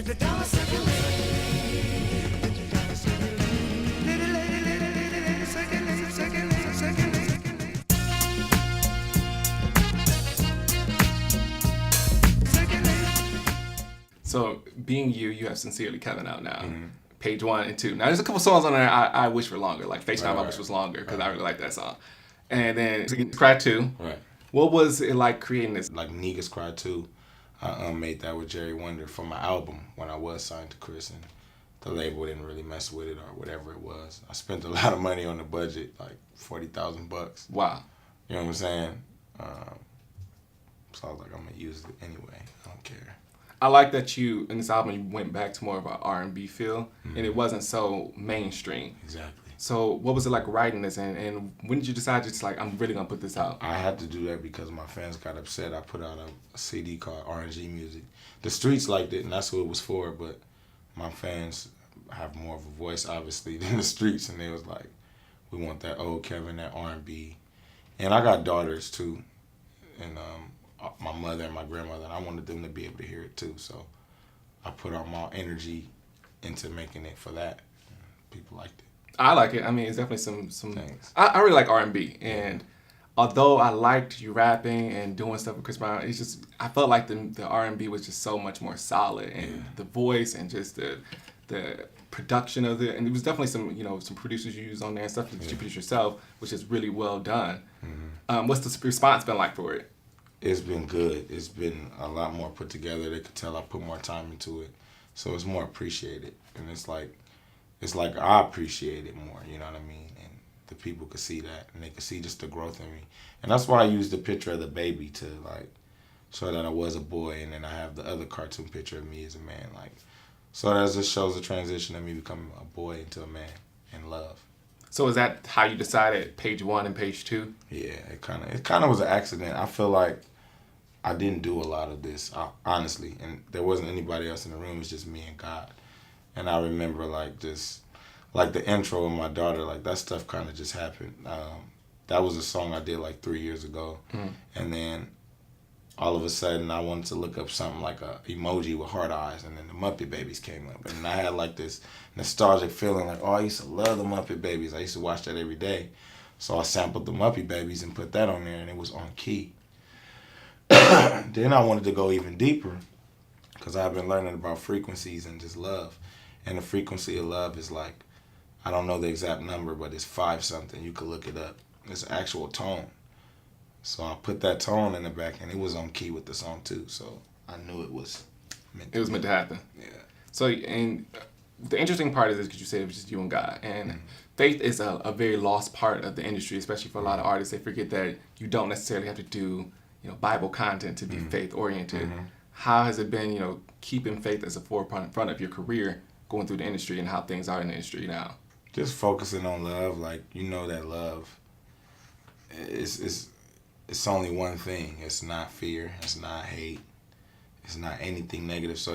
Let the dollar circulate. Let the dollar circulate. Let it circulate, circulate, circulate. Circulate. So, being you have Sincerely Kevin out now. Page 1 and 2. Now, there's a couple songs on there I wish were longer. Like FaceTime, I wish was longer because I really like that song. And then Cry 2. Right. What was it like creating this? Like Niggas Cry 2, I made that with Jerry Wonder for my album when I was signed to Chris, and the label didn't really mess with it or whatever it was. I spent a lot of money on the budget, like $40,000. Wow. You know what I'm saying? So I was like, I'm gonna use it anyway. I don't care. I like that you, in this album, you went back to more of an R&B feel, and it wasn't so mainstream. Exactly. So what was it like writing this, and when did you decide just like, I'm really gonna put this out? I had to do that because my fans got upset. I put out a CD called R&G Music. The streets liked it, and that's who it was for, but my fans have more of a voice, obviously, than the streets, and they was like, we want that old Kevin, that R&B. And I got daughters, too, and my mother and my grandmother, and I wanted them to be able to hear it, too, so I put all my energy into making it for that. People liked it. I like it. I mean, it's definitely some. Thanks. I really like R&B, and although I liked you rapping and doing stuff with Chris Brown, it's just I felt like the R&B was just so much more solid, and the voice and just the production of it, and there was definitely some producers you used on there and stuff that you produced yourself, which is really well done. What's the response been like for it? It's been good. It's been a lot more put together. They could tell I put more time into it, so it's more appreciated, and it's like I appreciate it more, you know what I mean? And the people could see that, and they could see just the growth in me. And that's why I used the picture of the baby to, like, show that I was a boy, and then I have the other cartoon picture of me as a man, like, so that just shows the transition of me becoming a boy into a man in love. So is that how you decided page 1 and page 2? Yeah, it kind of was an accident. I feel like I didn't do a lot of this, honestly, and there wasn't anybody else in the room. It was just me and God. And I remember like the intro of my daughter, like that stuff kind of just happened. That was a song I did like 3 years ago. And then all of a sudden I wanted to look up something like a emoji with heart eyes, and then the Muppet Babies came up. And I had like this nostalgic feeling like, oh, I used to love the Muppet Babies. I used to watch that every day. So I sampled the Muppet Babies and put that on there, and it was on key. Then I wanted to go even deeper because I've been learning about frequencies and just love. And the frequency of love is like, I don't know the exact number, but it's 5 something. You could look it up. It's an actual tone. So I put that tone in the back, and it was on key with the song too. So I knew it was meant to happen. Yeah. So, and the interesting part is because you said it was just you and God. And faith is a very lost part of the industry, especially for a lot of artists. They forget that you don't necessarily have to do, Bible content to be faith oriented. How has it been, keeping faith as a forefront of your career, going through the industry and how things are in the industry now? Just focusing on love, like that love it's only one thing. It's not fear, it's not hate, it's not anything negative. So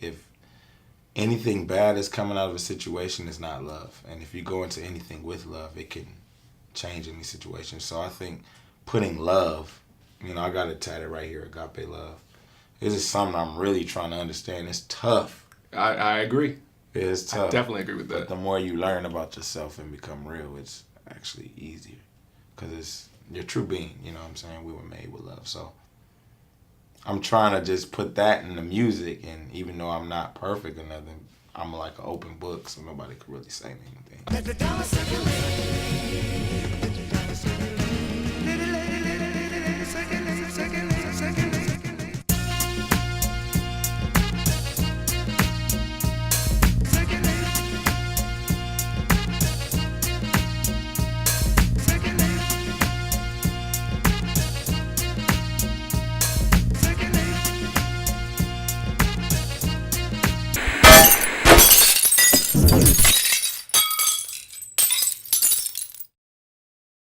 if anything bad is coming out of a situation, it's not love. And if you go into anything with love, it can change any situation. So I think putting love, I got it tatted right here, agape love. This is something I'm really trying to understand. It's tough. I agree. It's tough. I definitely agree with that. But the more you learn about yourself and become real, it's actually easier. Because it's your true being, you know what I'm saying? We were made with love. So I'm trying to just put that in the music. And even though I'm not perfect or nothing, I'm like an open book, so nobody could really say anything. Let the dollar circulate.